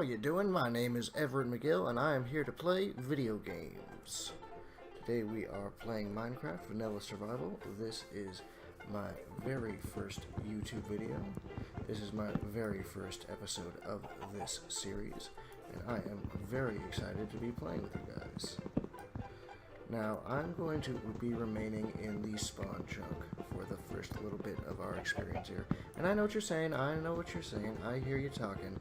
How you doing? My name is Everett McGill, and I am here to play video games. Today we are playing Minecraft Vanilla Survival. This is my very first YouTube video. This is my very first episode of this series, and I am very excited to be playing with you guys. Now, I'm going to be remaining in the spawn chunk for the first little bit of our experience here. And I know what you're saying, I hear you talking.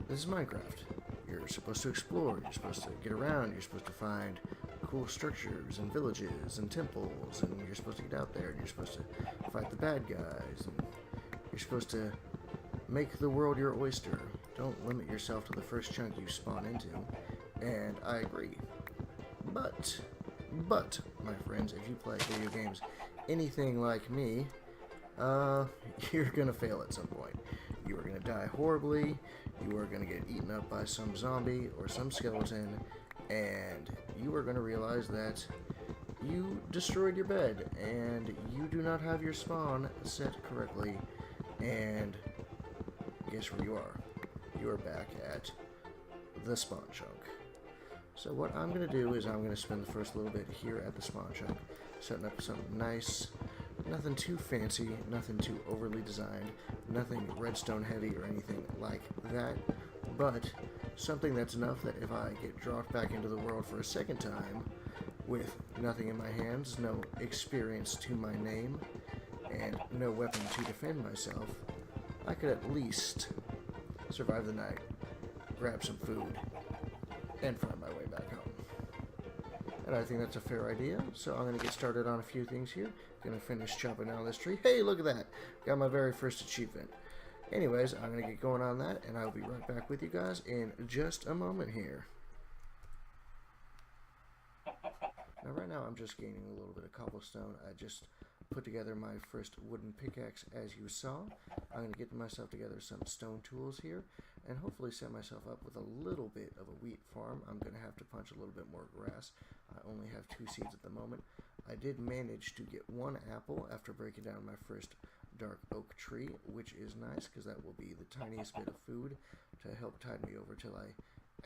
This is Minecraft. You're supposed to explore, you're supposed to get around, you're supposed to find cool structures and villages and temples, and you're supposed to get out there, and you're supposed to fight the bad guys, and you're supposed to make the world your oyster. Don't limit yourself to the first chunk you spawn into, and I agree. But, my friends, if you play video games anything like me, you're gonna fail at some point. You are gonna die horribly, you are gonna get eaten up by some zombie or some skeleton, and you are gonna realize that you destroyed your bed, and you do not have your spawn set correctly, and guess where you are? You are back at the spawn chunk. So what I'm going to do is I'm going to spend the first little bit here at the spawn chunk, setting up something nice, nothing too fancy, nothing too overly designed, nothing redstone heavy or anything like that, but something that's enough that if I get dropped back into the world for a second time, with nothing in my hands, no experience to my name, and no weapon to defend myself, I could at least survive the night, grab some food, and find my way back home. And I think that's a fair idea, so I'm going to get started on a few things here. Going to finish chopping down this tree. Hey, look at that! Got my very first achievement. Anyways, I'm going to get going on that, and I'll be right back with you guys in just a moment here. Now, right now, I'm just gaining a little bit of cobblestone. I just put together my first wooden pickaxe, as you saw. I'm going to get myself together some stone tools here, and hopefully set myself up with a little bit of a wheat farm. I'm going to have to punch a little bit more grass. I only have 2 seeds at the moment. I did manage to get 1 apple after breaking down my first dark oak tree, which is nice because that will be the tiniest bit of food to help tide me over till I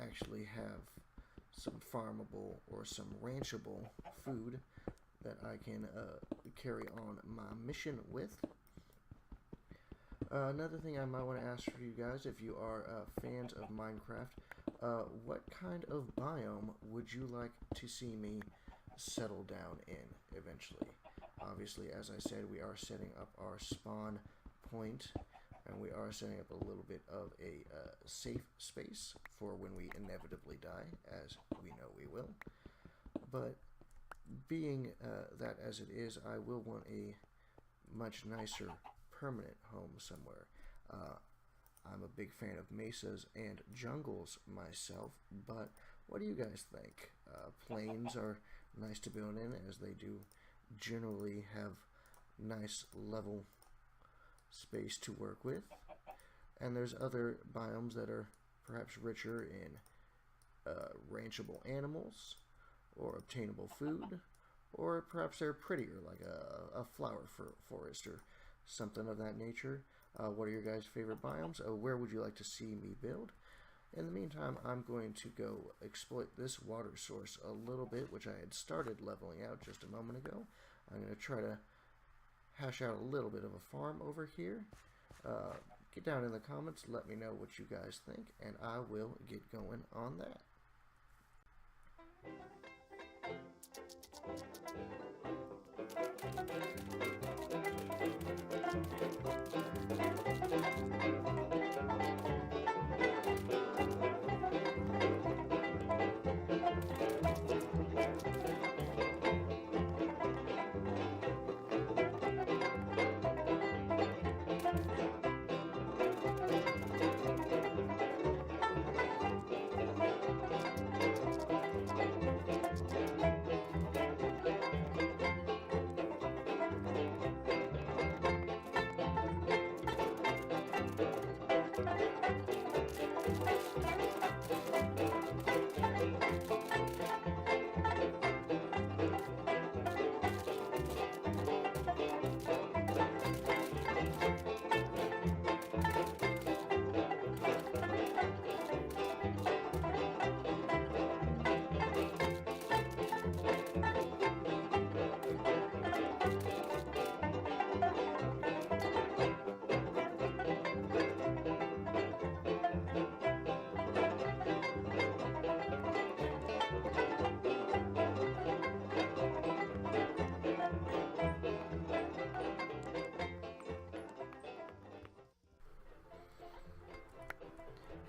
actually have some farmable or some ranchable food that I can carry on my mission with. Another thing I might want to ask for you guys, if you are fans of Minecraft, what kind of biome would you like to see me settle down in eventually? Obviously, as I said, we are setting up our spawn point, and we are setting up a little bit of a safe space for when we inevitably die, as we know we will. But being that as it is, I will want a much nicer permanent home somewhere. I'm a big fan of mesas and jungles myself, but what do you guys think? Plains are nice to build in, as they do generally have nice level space to work with, and there's other biomes that are perhaps richer in ranchable animals or obtainable food, or perhaps they're prettier, like a flower forest or something of that nature. What are your guys' favorite biomes? Where would you like to see me build? In the meantime, I'm going to go exploit this water source a little bit, which I had started leveling out just a moment ago. I'm going to try to hash out a little bit of a farm over here. Get down in the comments, let me know what you guys think, and I will get going on that.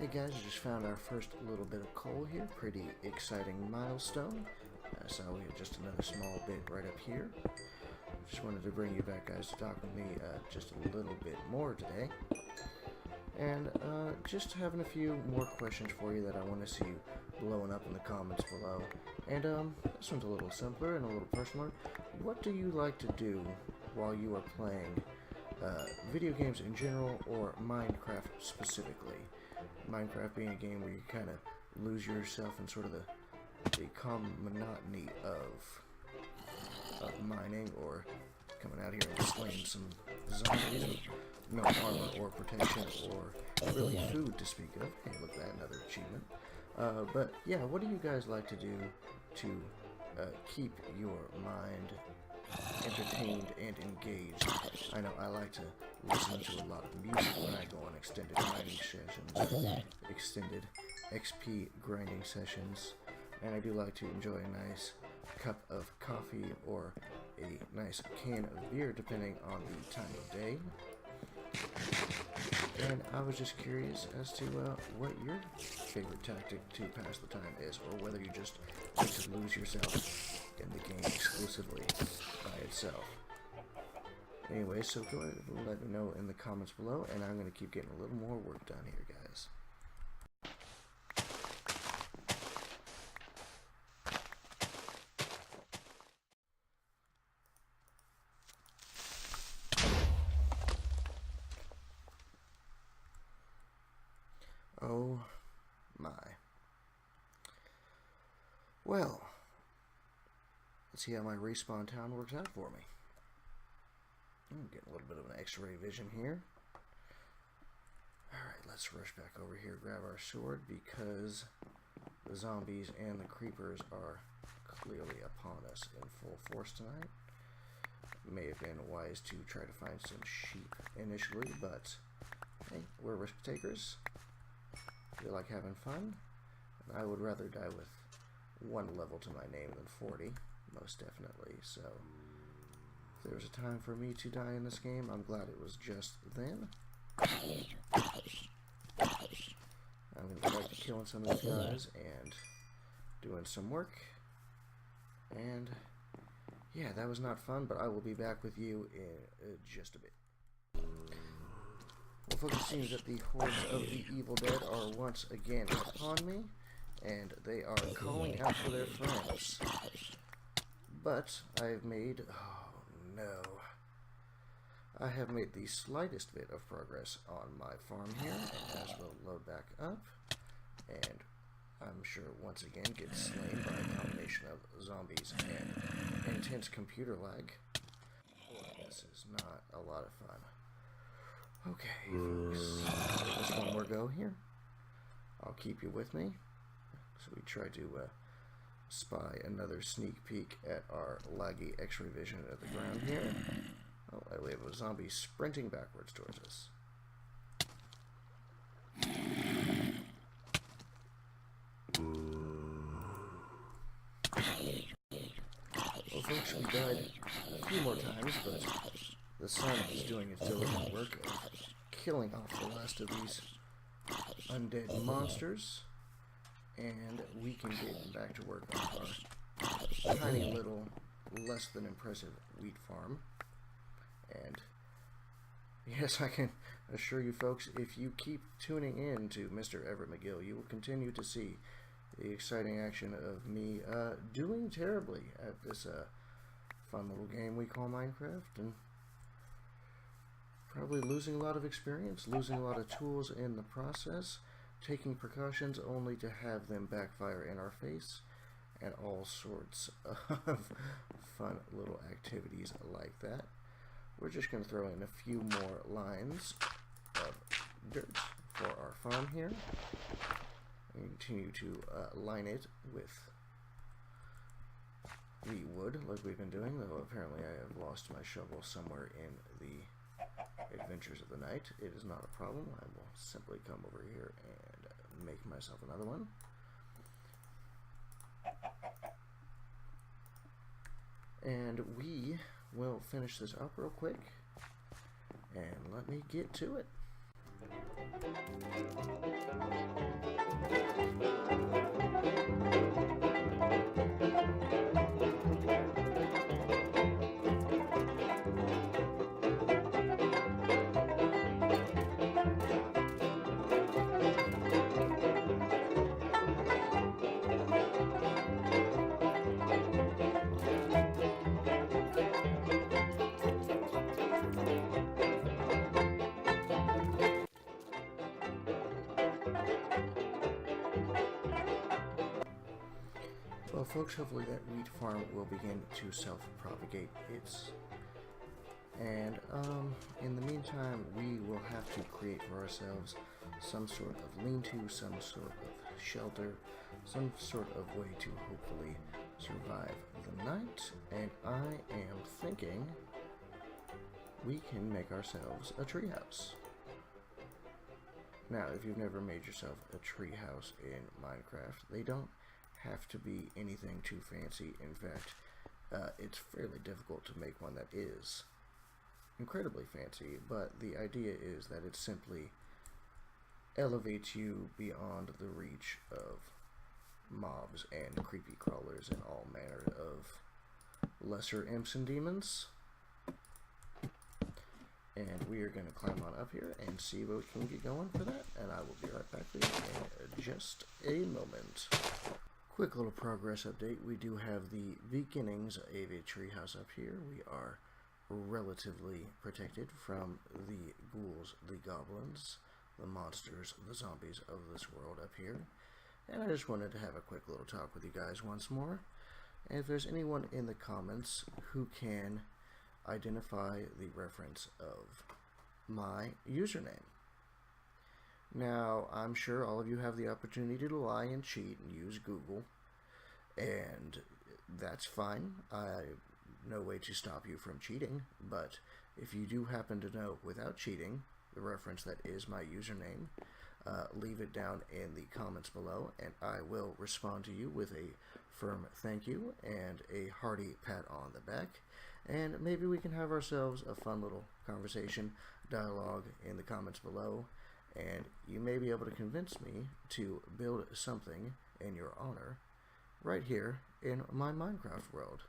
Hey guys, I just found our first little bit of coal here. Pretty exciting milestone. I saw we had just another small bit right up here. Just wanted to bring you back guys to talk with me just a little bit more today. And just having a few more questions for you that I want to see you blowing up in the comments below. And this one's a little simpler and a little personal. What do you like to do while you are playing video games in general or Minecraft specifically? Minecraft being a game where you kind of lose yourself in sort of the calm monotony of mining or coming out here and slaying some zombies with no armor or protection or really food to speak of. Hey, look at that, another achievement. But yeah, what do you guys like to do to keep your mind entertained and engaged? I know I like to listen to a lot of music when I go on extended mining sessions, extended XP grinding sessions, and I do like to enjoy a nice cup of coffee or a nice can of beer depending on the time of day. And I was just curious as to what your favorite tactic to pass the time is, or whether you just like to lose yourself in the game exclusively by itself. Anyway, so go ahead and let me know in the comments below, and I'm going to keep getting a little more work done here, guys. Oh my. Well, let's see how my respawn town works out for me. I'm getting a little bit of an x-ray vision here. Alright, let's rush back over here, grab our sword, because the zombies and the creepers are clearly upon us in full force tonight. May have been wise to try to find some sheep initially, but hey, we're risk takers. We like having fun. And I would rather die with one level to my name than 40, most definitely. So if there was a time for me to die in this game, I'm glad it was just then. I'm going to go back to killing some of these guys and doing some work. And yeah, that was not fun, but I will be back with you in just a bit. Well, folks, it seems that the hordes of the evil dead are once again upon me, and they are calling out for their friends. But I've made, oh no, I have made the slightest bit of progress on my farm here, and as we'll load back up, and I'm sure once again get slain by a combination of zombies and intense computer lag. This is not a lot of fun. Okay, folks, just one more go here. I'll keep you with me. So we try to spy another sneak peek at our laggy x-ray vision of the ground here. Oh, we have a zombie sprinting backwards towards us. Well, folks, we died a few more times, but the sun is doing its diligent work of killing off the last of these undead monsters, and we can get back to work on our tiny little, less than impressive wheat farm. And yes, I can assure you folks, if you keep tuning in to Mr. Everett McGill, you will continue to see the exciting action of me doing terribly at this fun little game we call Minecraft, and probably losing a lot of experience, losing a lot of tools in the process, taking precautions only to have them backfire in our face, and all sorts of fun little activities like that. We're just going to throw in a few more lines of dirt for our farm here, and continue to line it with the wood like we've been doing, though apparently I have lost my shovel somewhere in the adventures of the night. It is not a problem. I will simply come over here and make myself another one. And we will finish this up real quick, and let me get to it. Well, folks, hopefully that wheat farm will begin to self-propagate and in the meantime, we will have to create for ourselves some sort of lean-to, some sort of shelter, some sort of way to hopefully survive the night, and I am thinking we can make ourselves a treehouse. Now, if you've never made yourself a treehouse in Minecraft, they don't have to be anything too fancy. In fact, it's fairly difficult to make one that is incredibly fancy, but the idea is that it simply elevates you beyond the reach of mobs and creepy crawlers and all manner of lesser imps and demons. And we are going to climb on up here and see what we can get going for that, and I will be right back with you in just a moment. Quick little progress update. We do have the beginnings of a treehouse up here. We are relatively protected from the ghouls, the goblins, the monsters, the zombies of this world up here. And I just wanted to have a quick little talk with you guys once more. And if there's anyone in the comments who can identify the reference of my username. Now, I'm sure all of you have the opportunity to lie and cheat and use Google, and that's fine. No way to stop you from cheating, but if you do happen to know without cheating the reference that is my username, leave it down in the comments below, and I will respond to you with a firm thank you and a hearty pat on the back, and maybe we can have ourselves a fun little conversation, dialogue in the comments below, and you may be able to convince me to build something in your honor right here in my Minecraft world.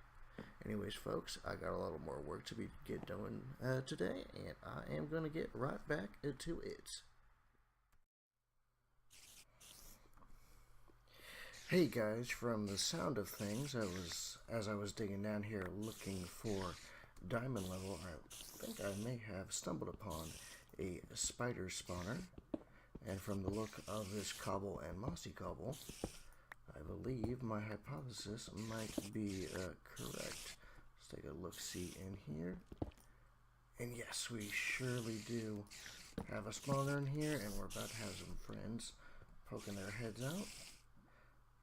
Anyways, folks, I got a little more work to get done today, and I am going to get right back to it. Hey guys, from the sound of things, as I was digging down here looking for diamond level, I think I may have stumbled upon a spider spawner, and from the look of this cobble and mossy cobble, I believe my hypothesis might be correct. Let's take a look-see in here. And yes, we surely do have a spawner in here, and we're about to have some friends poking their heads out.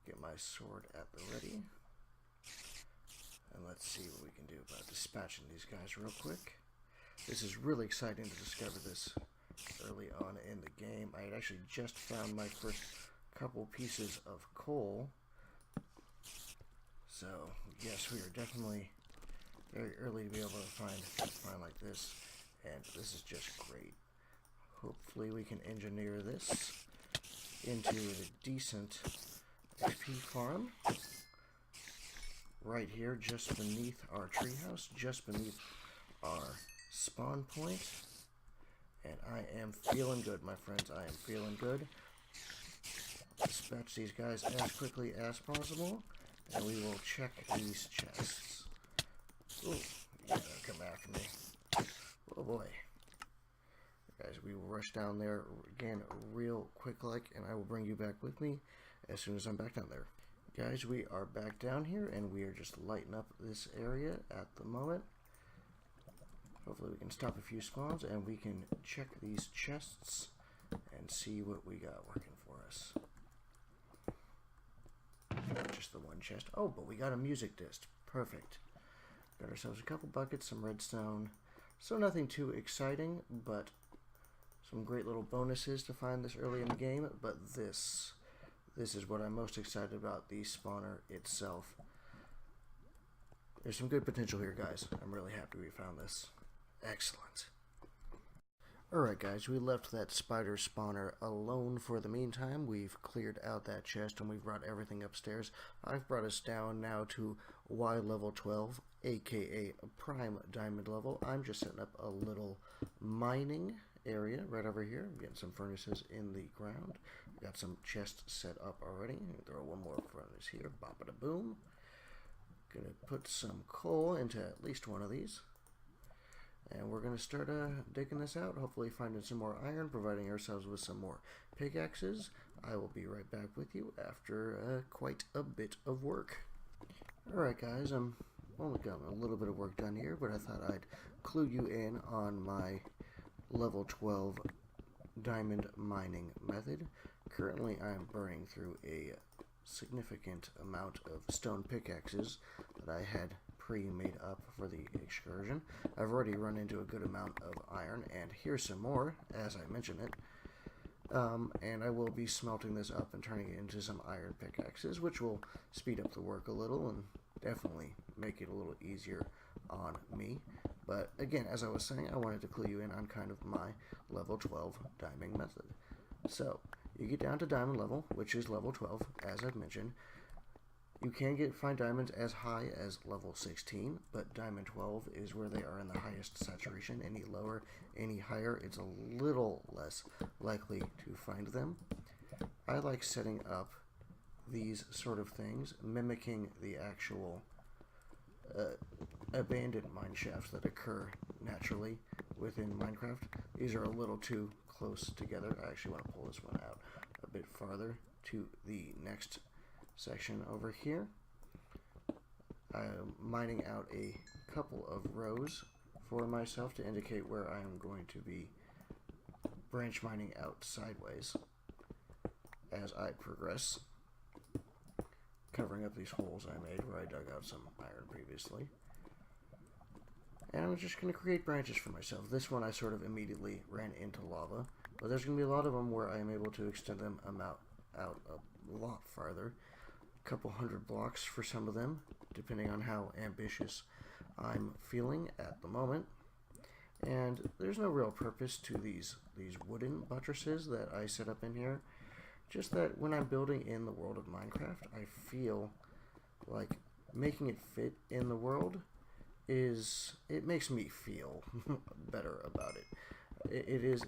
Get my sword at the ready. And let's see what we can do about dispatching these guys real quick. This is really exciting to discover this early on in the game. I had actually just found my first couple pieces of coal. So, yes, we are definitely very early to be able to find like this. And this is just great. Hopefully we can engineer this into a decent XP farm right here just beneath our treehouse, just beneath our spawn point. And I am feeling good, my friends. I am feeling good. Dispatch these guys as quickly as possible, and we will check these chests. Ooh, you gotta come after me. Oh boy. Guys, we will rush down there again real quick like, and I will bring you back with me as soon as I'm back down there. Guys, we are back down here, and we are just lighting up this area at the moment. Hopefully we can stop a few spawns, and we can check these chests and see what we got working for us. Just the one chest. Oh, but we got a music disc. Perfect. Got ourselves a couple buckets, some redstone. So nothing too exciting, but some great little bonuses to find this early in the game. But this is what I'm most excited about, the spawner itself. There's some good potential here, guys. I'm really happy we found this. Excellent. Alright guys, we left that spider spawner alone for the meantime. We've cleared out that chest and we've brought everything upstairs. I've brought us down now to Y level 12, aka prime diamond level. I'm just setting up a little mining area right over here. I'm getting some furnaces in the ground. We got some chests set up already. Throw one more furnace here, bop-a-da-boom. Gonna put some coal into at least one of these. And we're going to start digging this out, hopefully finding some more iron, providing ourselves with some more pickaxes. I will be right back with you after quite a bit of work. Alright guys, I'm only got a little bit of work done here, but I thought I'd clue you in on my level 12 diamond mining method. Currently I'm burning through a significant amount of stone pickaxes that I had pre-made up for the excursion. I've already run into a good amount of iron, and here's some more as I mention it. And I will be smelting this up and turning it into some iron pickaxes, which will speed up the work a little and definitely make it a little easier on me. But again, as I was saying, I wanted to clue you in on kind of my level 12 diamond method. So you get down to diamond level, which is level 12, as I've mentioned. You can find diamonds as high as level 16, but diamond 12 is where they are in the highest saturation. Any lower, any higher, it's a little less likely to find them. I like setting up these sort of things, mimicking the actual abandoned mine shafts that occur naturally within Minecraft. These are a little too close together. I actually want to pull this one out a bit farther to the next section over here. I'm mining out a couple of rows for myself to indicate where I am going to be branch mining out sideways as I progress, covering up these holes I made where I dug out some iron previously. And I'm just going to create branches for myself. This one I sort of immediately ran into lava, but there's going to be a lot of them where I am able to extend them out a lot farther. Couple hundred blocks for some of them, depending on how ambitious I'm feeling at the moment. And there's no real purpose to these wooden buttresses that I set up in here. Just that when I'm building in the world of Minecraft, I feel like making it fit in the world it makes me feel better about it. It is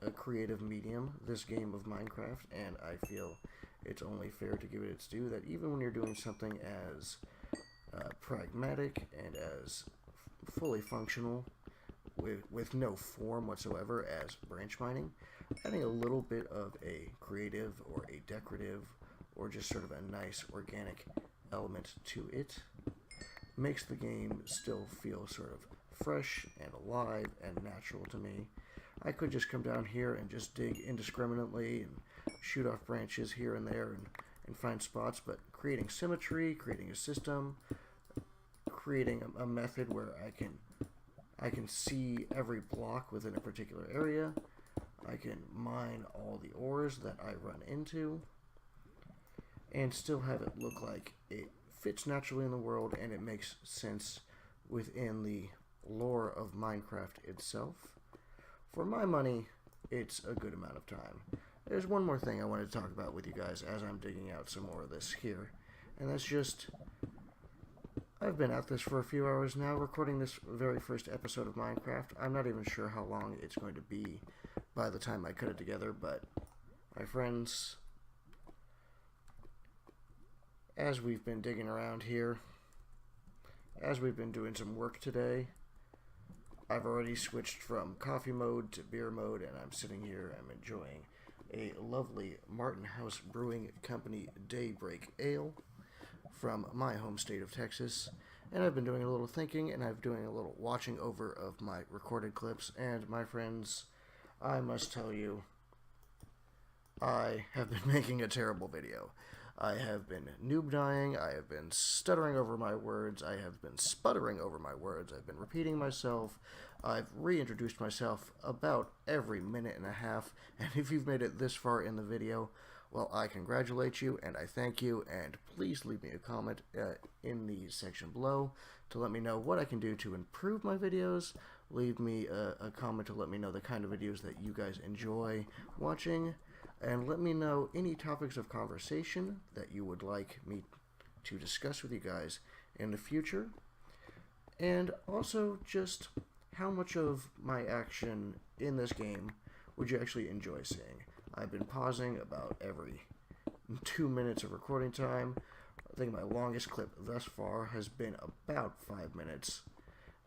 a creative medium, this game of Minecraft, and I feel it's only fair to give it its due that even when you're doing something as pragmatic and as fully functional with no form whatsoever as branch mining, adding a little bit of a creative or a decorative or just sort of a nice organic element to it makes the game still feel sort of fresh and alive and natural to me. I could just come down here and just dig indiscriminately and shoot off branches here and there and find spots, but creating symmetry, creating a system, creating a method where I can see every block within a particular area, I can mine all the ores that I run into, and still have it look like it fits naturally in the world and it makes sense within the lore of Minecraft itself. For my money, it's a good amount of time. There's one more thing I wanted to talk about with you guys as I'm digging out some more of this here, and that's just, I've been at this for a few hours now, recording this very first episode of Minecraft. I'm not even sure how long it's going to be by the time I cut it together, but my friends, as we've been digging around here, as we've been doing some work today, I've already switched from coffee mode to beer mode, and I'm sitting here, I'm enjoying a lovely Martin House Brewing Company Daybreak Ale from my home state of Texas. And I've been doing a little thinking, and I've been doing a little watching over of my recorded clips, and my friends, I must tell you, I have been making a terrible video. I have been noob dying, I have been stuttering over my words, I have been sputtering over my words, I've been repeating myself, I've reintroduced myself about every minute and a half, and if you've made it this far in the video, well, I congratulate you and I thank you, and please leave me a comment in the section below to let me know what I can do to improve my videos. Leave me a comment to let me know the kind of videos that you guys enjoy watching, and let me know any topics of conversation that you would like me to discuss with you guys in the future, and also just how much of my action in this game would you actually enjoy seeing. I've been pausing about every 2 minutes of recording time. I think my longest clip thus far has been about 5 minutes,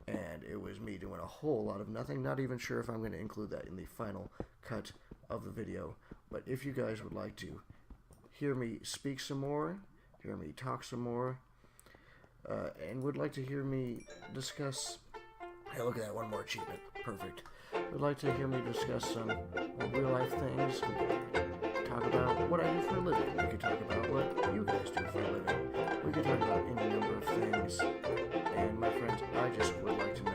and it was me doing a whole lot of nothing. Not even sure if I'm going to include that in the final cut of the video, but if you guys would like to hear me speak some more, hear me talk some more, and would like to hear me discuss... Hey, look at that, one more achievement. Perfect. Would like to hear me discuss some real life things. We could talk about what I do for a living. We could talk about what you guys do for a living. We could talk about any number of things. And my friends, I just would like to know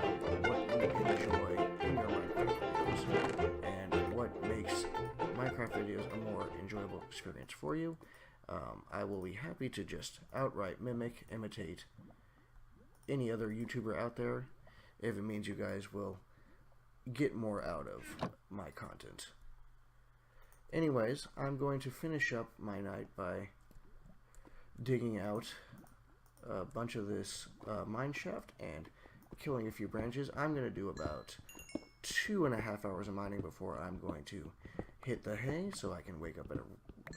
what you enjoy in your Minecraft videos and what makes Minecraft videos a more enjoyable experience for you. I will be happy to just outright mimic, imitate any other YouTuber out there if it means you guys will get more out of my content. Anyways, I'm going to finish up my night by digging out a bunch of this mine shaft and killing a few branches. I'm going to do about 2.5 hours of mining before I'm going to hit the hay, so I can wake up at a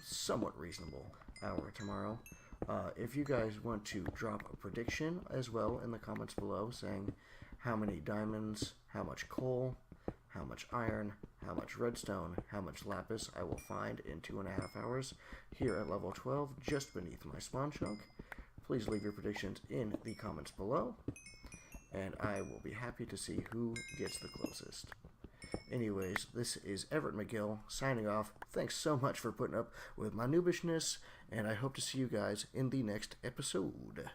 somewhat reasonable hour tomorrow. If you guys want to drop a prediction as well in the comments below, saying how many diamonds, how much coal, how much iron, how much redstone, how much lapis I will find in 2.5 hours here at level 12 just beneath my spawn chunk, please leave your predictions in the comments below, and I will be happy to see who gets the closest. Anyways, this is Everett McGill signing off. Thanks so much for putting up with my noobishness, and I hope to see you guys in the next episode.